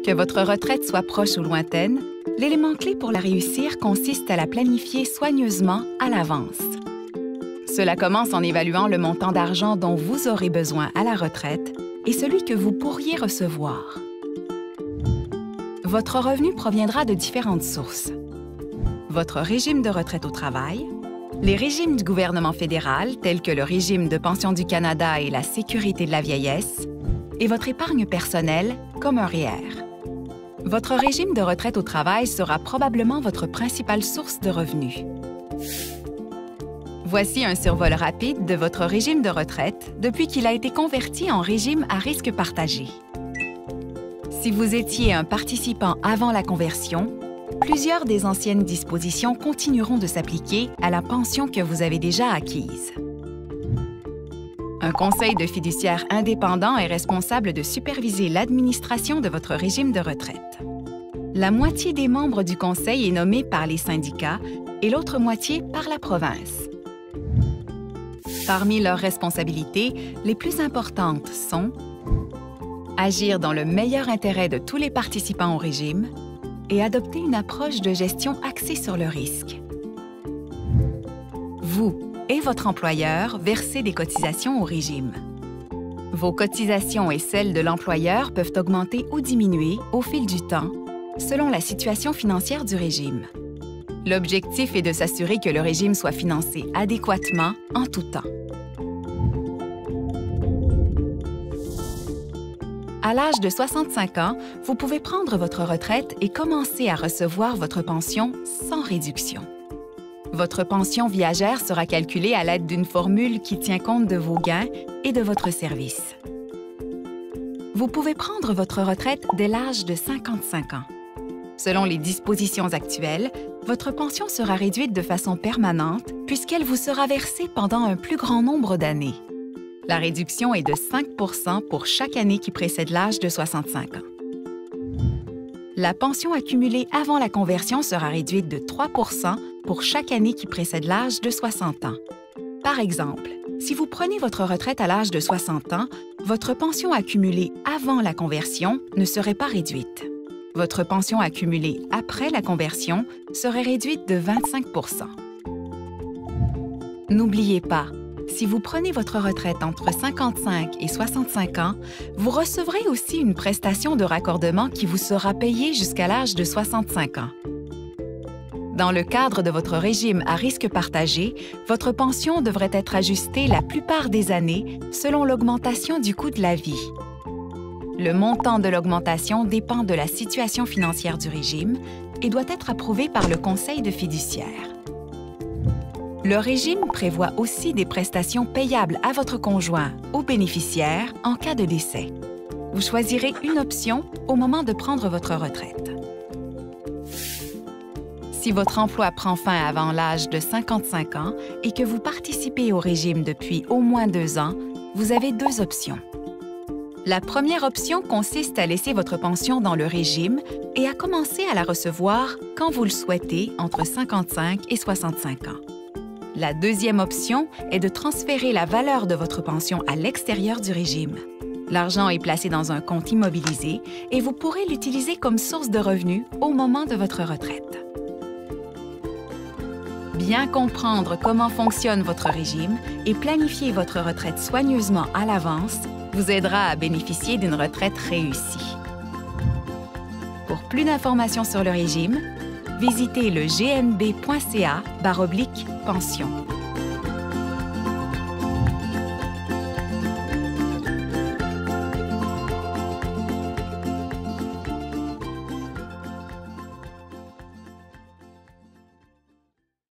Que votre retraite soit proche ou lointaine, l'élément clé pour la réussir consiste à la planifier soigneusement à l'avance. Cela commence en évaluant le montant d'argent dont vous aurez besoin à la retraite et celui que vous pourriez recevoir. Votre revenu proviendra de différentes sources. Votre régime de retraite au travail, les régimes du gouvernement fédéral tels que le régime de pension du Canada et la sécurité de la vieillesse, et votre épargne personnelle comme un REER. Votre régime de retraite au travail sera probablement votre principale source de revenus. Voici un survol rapide de votre régime de retraite depuis qu'il a été converti en régime à risque partagé. Si vous étiez un participant avant la conversion, plusieurs des anciennes dispositions continueront de s'appliquer à la pension que vous avez déjà acquise. Un conseil de fiduciaire indépendant est responsable de superviser l'administration de votre régime de retraite. La moitié des membres du conseil est nommée par les syndicats et l'autre moitié par la province. Parmi leurs responsabilités, les plus importantes sont agir dans le meilleur intérêt de tous les participants au régime et adopter une approche de gestion axée sur le risque. Vous et votre employeur versez des cotisations au régime. Vos cotisations et celles de l'employeur peuvent augmenter ou diminuer au fil du temps, selon la situation financière du régime. L'objectif est de s'assurer que le régime soit financé adéquatement en tout temps. À l'âge de 65 ans, vous pouvez prendre votre retraite et commencer à recevoir votre pension sans réduction. Votre pension viagère sera calculée à l'aide d'une formule qui tient compte de vos gains et de votre service. Vous pouvez prendre votre retraite dès l'âge de 55 ans. Selon les dispositions actuelles, votre pension sera réduite de façon permanente puisqu'elle vous sera versée pendant un plus grand nombre d'années. La réduction est de 5 % pour chaque année qui précède l'âge de 65 ans. La pension accumulée avant la conversion sera réduite de 3 % pour chaque année qui précède l'âge de 60 ans. Par exemple, si vous prenez votre retraite à l'âge de 60 ans, votre pension accumulée avant la conversion ne serait pas réduite. Votre pension accumulée après la conversion serait réduite de 25 %. N'oubliez pas, si vous prenez votre retraite entre 55 et 65 ans, vous recevrez aussi une prestation de raccordement qui vous sera payée jusqu'à l'âge de 65 ans. Dans le cadre de votre régime à risque partagé, votre pension devrait être ajustée la plupart des années selon l'augmentation du coût de la vie. Le montant de l'augmentation dépend de la situation financière du régime et doit être approuvé par le conseil de fiduciaire. Le régime prévoit aussi des prestations payables à votre conjoint ou bénéficiaire en cas de décès. Vous choisirez une option au moment de prendre votre retraite. Si votre emploi prend fin avant l'âge de 55 ans et que vous participez au régime depuis au moins 2 ans, vous avez 2 options. La première option consiste à laisser votre pension dans le régime et à commencer à la recevoir quand vous le souhaitez entre 55 et 65 ans. La deuxième option est de transférer la valeur de votre pension à l'extérieur du régime. L'argent est placé dans un compte immobilisé et vous pourrez l'utiliser comme source de revenus au moment de votre retraite. Bien comprendre comment fonctionne votre régime et planifier votre retraite soigneusement à l'avance vous aidera à bénéficier d'une retraite réussie. Pour plus d'informations sur le régime, visitez le gnb.ca/pension.